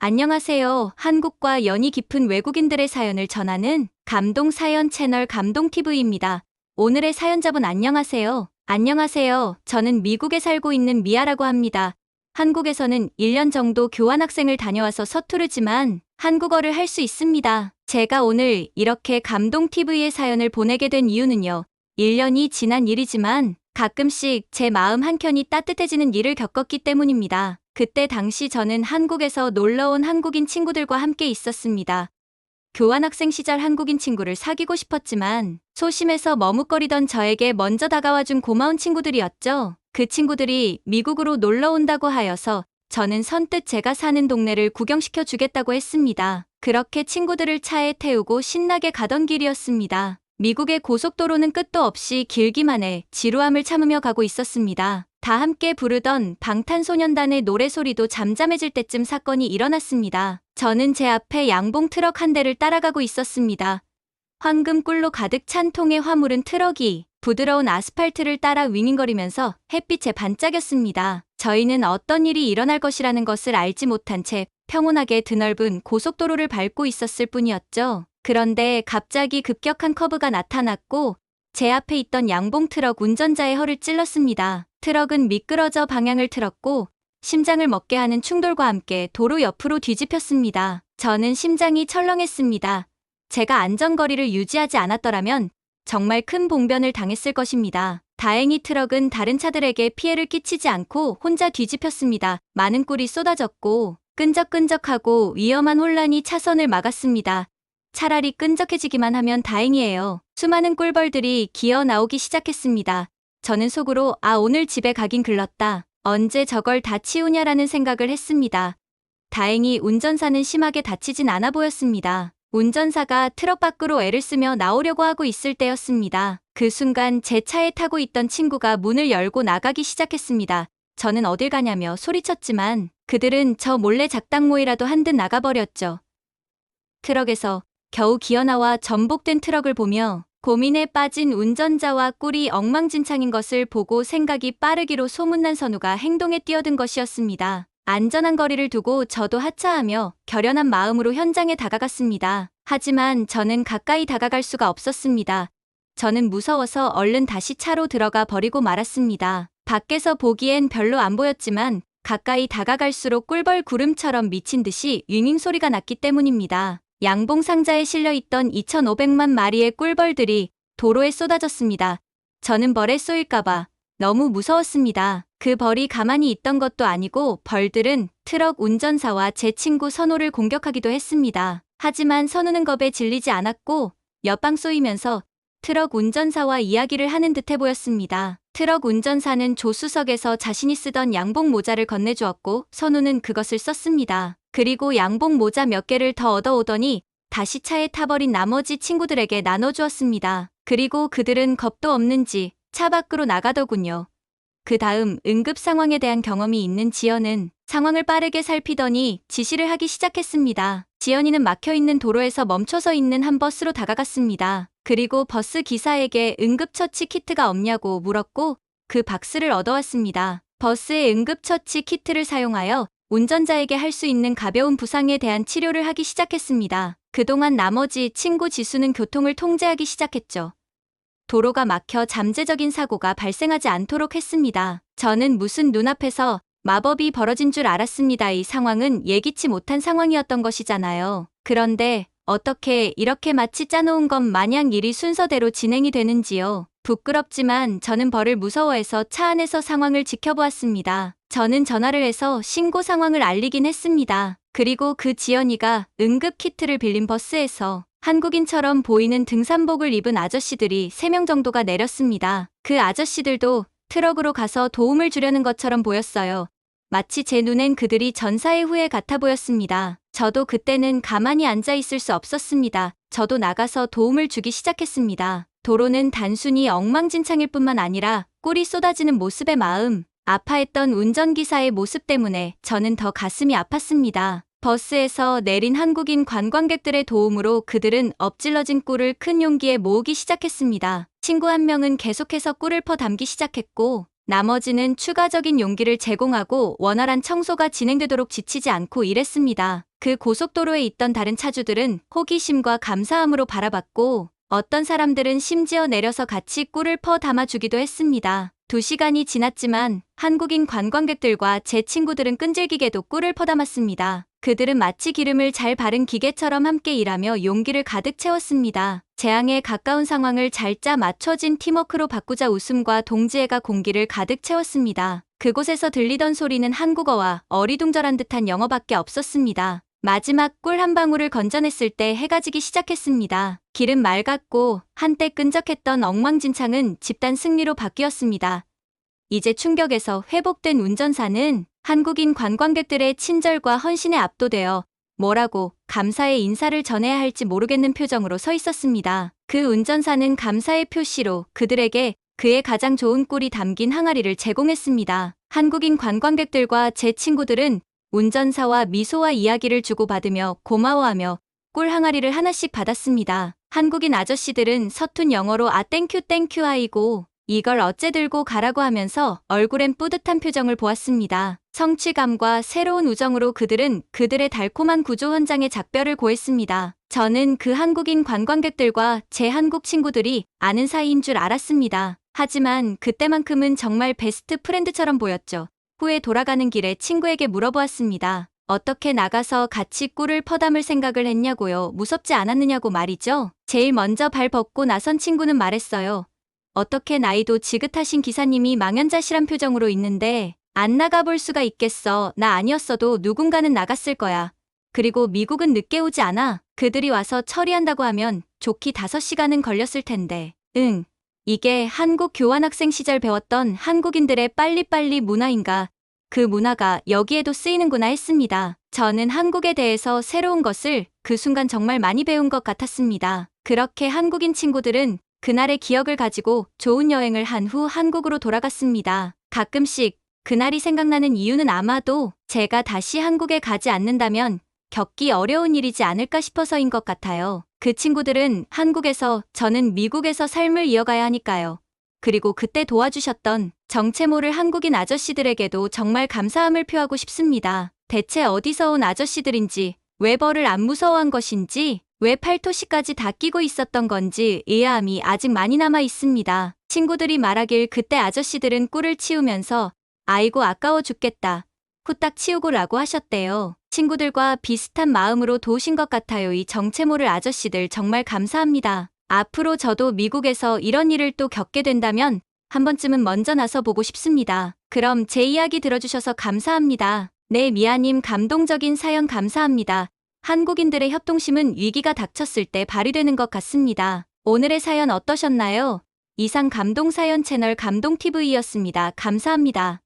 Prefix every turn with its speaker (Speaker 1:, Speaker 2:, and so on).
Speaker 1: 안녕하세요. 한국과 연이 깊은 외국인들의 사연을 전하는 감동 사연 채널 감동TV입니다. 오늘의 사연자분 안녕하세요. 안녕하세요. 저는 미국에 살고 있는 미아라고 합니다. 한국에서는 1년 정도 교환학생을 다녀와서 서투르지만 한국어를 할 수 있습니다. 제가 오늘 이렇게 감동TV의 사연을 보내게 된 이유는요. 1년이 지난 일이지만 가끔씩 제 마음 한켠이 따뜻해지는 일을 겪었기 때문입니다. 그때 당시 저는 한국에서 놀러온 한국인 친구들과 함께 있었습니다. 교환학생 시절 한국인 친구를 사귀고 싶었지만 소심해서 머뭇거리던 저에게 먼저 다가와준 고마운 친구들이었죠. 그 친구들이 미국으로 놀러 온다고 하여서 저는 선뜻 제가 사는 동네를 구경시켜 주겠다고 했습니다. 그렇게 친구들을 차에 태우고 신나게 가던 길이었습니다. 미국의 고속도로는 끝도 없이 길기만 해 지루함을 참으며 가고 있었습니다. 다 함께 부르던 방탄소년단의 노래소리도 잠잠해질 때쯤 사건이 일어났습니다. 저는 제 앞에 양봉 트럭 한 대를 따라가고 있었습니다. 황금꿀로 가득 찬 통에 화물은 트럭이 부드러운 아스팔트를 따라 윙윙거리면서 햇빛에 반짝였습니다. 저희는 어떤 일이 일어날 것이라는 것을 알지 못한 채 평온하게 드넓은 고속도로를 밟고 있었을 뿐이었죠. 그런데 갑자기 급격한 커브가 나타났고 제 앞에 있던 양봉 트럭 운전자의 허를 찔렀습니다. 트럭은 미끄러져 방향을 틀었고 심장을 먹게 하는 충돌과 함께 도로 옆으로 뒤집혔습니다. 저는 심장이 철렁했습니다. 제가 안전거리를 유지하지 않았더라면 정말 큰 봉변을 당했을 것입니다. 다행히 트럭은 다른 차들에게 피해를 끼치지 않고 혼자 뒤집혔습니다. 많은 꿀이 쏟아졌고 끈적끈적하고 위험한 혼란이 차선을 막았습니다. 차라리 끈적해지기만 하면 다행이에요. 수많은 꿀벌들이 기어 나오기 시작했습니다. 저는 속으로 오늘 집에 가긴 글렀다. 언제 저걸 다 치우냐라는 생각을 했습니다. 다행히 운전사는 심하게 다치진 않아 보였습니다. 운전사가 트럭 밖으로 애를 쓰며 나오려고 하고 있을 때였습니다. 그 순간 제 차에 타고 있던 친구가 문을 열고 나가기 시작했습니다. 저는 어딜 가냐며 소리쳤지만 그들은 저 몰래 작당모이라도 한 듯 나가버렸죠. 트럭에서 겨우 기어나와 전복된 트럭을 보며 고민에 빠진 운전자와 꿀이 엉망진창인 것을 보고 생각이 빠르기로 소문난 선우가 행동에 뛰어든 것이었습니다. 안전한 거리를 두고 저도 하차하며 결연한 마음으로 현장에 다가갔습니다. 하지만 저는 가까이 다가갈 수가 없었습니다. 저는 무서워서 얼른 다시 차로 들어가 버리고 말았습니다. 밖에서 보기엔 별로 안 보였지만 가까이 다가갈수록 꿀벌 구름처럼 미친 듯이 윙윙 소리가 났기 때문입니다. 양봉 상자에 실려있던 2,500만 마리의 꿀벌들이 도로에 쏟아졌습니다. 저는 벌에 쏘일까봐 너무 무서웠습니다. 그 벌이 가만히 있던 것도 아니고 벌들은 트럭 운전사와 제 친구 선우를 공격하기도 했습니다. 하지만 선우는 겁에 질리지 않았고 옆방 쏘이면서 트럭 운전사와 이야기를 하는 듯해 보였습니다. 트럭 운전사는 조수석에서 자신이 쓰던 양봉 모자를 건네주었고 선우는 그것을 썼습니다. 그리고 양봉 모자 몇 개를 더 얻어오더니 다시 차에 타버린 나머지 친구들에게 나눠주었습니다. 그리고 그들은 겁도 없는지 차 밖으로 나가더군요. 그 다음 응급 상황에 대한 경험이 있는 지연은 상황을 빠르게 살피더니 지시를 하기 시작했습니다. 지연이는 막혀있는 도로에서 멈춰서 있는 한 버스로 다가갔습니다. 그리고 버스 기사에게 응급처치 키트가 없냐고 물었고 그 박스를 얻어왔습니다. 버스의 응급처치 키트를 사용하여 운전자에게 할 수 있는 가벼운 부상에 대한 치료를 하기 시작했습니다. 그동안 나머지 친구 지수는 교통을 통제하기 시작했죠. 도로가 막혀 잠재적인 사고가 발생하지 않도록 했습니다. 저는 무슨 눈앞에서 마법이 벌어진 줄 알았습니다. 이 상황은 예기치 못한 상황이었던 것이잖아요. 그런데 어떻게 이렇게 마치 짜놓은 것 마냥 일이 순서대로 진행이 되는지요. 부끄럽지만 저는 벌을 무서워해서 차 안에서 상황을 지켜보았습니다. 저는 전화를 해서 신고 상황을 알리긴 했습니다. 그리고 그 지연이가 응급 키트를 빌린 버스에서 한국인처럼 보이는 등산복을 입은 아저씨들이 3명 정도가 내렸습니다. 그 아저씨들도 트럭으로 가서 도움을 주려는 것처럼 보였어요. 마치 제 눈엔 그들이 전사의 후예 같아 보였습니다. 저도 그때는 가만히 앉아 있을 수 없었습니다. 저도 나가서 도움을 주기 시작했습니다. 도로는 단순히 엉망진창일 뿐만 아니라 꿀이 쏟아지는 모습에 마음 아파했던 운전기사의 모습 때문에 저는 더 가슴이 아팠습니다. 버스에서 내린 한국인 관광객들의 도움으로 그들은 엎질러진 꿀을 큰 용기에 모으기 시작했습니다. 친구 한 명은 계속해서 꿀을 퍼 담기 시작했고 나머지는 추가적인 용기를 제공하고 원활한 청소가 진행되도록 지치지 않고 일했습니다. 그 고속도로에 있던 다른 차주들은 호기심과 감사함으로 바라봤고 어떤 사람들은 심지어 내려서 같이 꿀을 퍼 담아주기도 했습니다. 2시간이 지났지만 한국인 관광객들과 제 친구들은 끈질기게도 꿀을 퍼담았습니다. 그들은 마치 기름을 잘 바른 기계처럼 함께 일하며 용기를 가득 채웠습니다. 재앙에 가까운 상황을 잘 짜 맞춰진 팀워크로 바꾸자 웃음과 동지애가 공기를 가득 채웠습니다. 그곳에서 들리던 소리는 한국어와 어리둥절한 듯한 영어밖에 없었습니다. 마지막 꿀 한 방울을 건져냈을 때 해가 지기 시작했습니다. 길은 맑았고 한때 끈적했던 엉망진창은 집단 승리로 바뀌었습니다. 이제 충격에서 회복된 운전사는 한국인 관광객들의 친절과 헌신에 압도되어 뭐라고 감사의 인사를 전해야 할지 모르겠는 표정으로 서 있었습니다. 그 운전사는 감사의 표시로 그들에게 그의 가장 좋은 꿀이 담긴 항아리를 제공했습니다. 한국인 관광객들과 제 친구들은 운전사와 미소와 이야기를 주고받으며 고마워하며 꿀 항아리를 하나씩 받았습니다. 한국인 아저씨들은 서툰 영어로 아 땡큐 땡큐 하이고 이걸 어째 들고 가라고 하면서 얼굴엔 뿌듯한 표정을 보았습니다. 성취감과 새로운 우정으로 그들은 그들의 달콤한 구조 현장에 작별을 고했습니다. 저는 그 한국인 관광객들과 제 한국 친구들이 아는 사이인 줄 알았습니다. 하지만 그때만큼은 정말 베스트 프렌드처럼 보였죠. 후에 돌아가는 길에 친구에게 물어보았습니다. 어떻게 나가서 같이 꿀을 퍼담을 생각을 했냐고요. 무섭지 않았느냐고 말이죠. 제일 먼저 발 벗고 나선 친구는 말했어요. 어떻게 나이도 지긋하신 기사님이 망연자실한 표정으로 있는데 안 나가볼 수가 있겠어. 나 아니었어도 누군가는 나갔을 거야. 그리고 미국은 늦게 오지 않아. 그들이 와서 처리한다고 하면 좋기 5시간은 걸렸을 텐데. 응. 이게 한국 교환학생 시절 배웠던 한국인들의 빨리빨리 문화인가. 그 문화가 여기에도 쓰이는구나 했습니다. 저는 한국에 대해서 새로운 것을 그 순간 정말 많이 배운 것 같았습니다. 그렇게 한국인 친구들은 그날의 기억을 가지고 좋은 여행을 한 후 한국으로 돌아갔습니다. 가끔씩 그날이 생각나는 이유는 아마도 제가 다시 한국에 가지 않는다면 겪기 어려운 일이지 않을까 싶어서인 것 같아요. 그 친구들은 한국에서, 저는 미국에서 삶을 이어가야 하니까요. 그리고 그때 도와주셨던 정체 모를 한국인 아저씨들에게도 정말 감사함을 표하고 싶습니다. 대체 어디서 온 아저씨들인지, 왜 벌을 안 무서워한 것인지, 왜 팔토시까지 다 끼고 있었던 건지 의아함이 아직 많이 남아 있습니다. 친구들이 말하길 그때 아저씨들은 꿀을 치우면서 아이고 아까워 죽겠다. 후딱 치우고 라고 하셨대요. 친구들과 비슷한 마음으로 도우신 것 같아요. 이 정체 모를 아저씨들 정말 감사합니다. 앞으로 저도 미국에서 이런 일을 또 겪게 된다면 한 번쯤은 먼저 나서 보고 싶습니다. 그럼 제 이야기 들어주셔서 감사합니다. 네, 미아님 감동적인 사연 감사합니다. 한국인들의 협동심은 위기가 닥쳤을 때 발휘되는 것 같습니다. 오늘의 사연 어떠셨나요? 이상 감동사연 채널 감동TV였습니다. 감사합니다.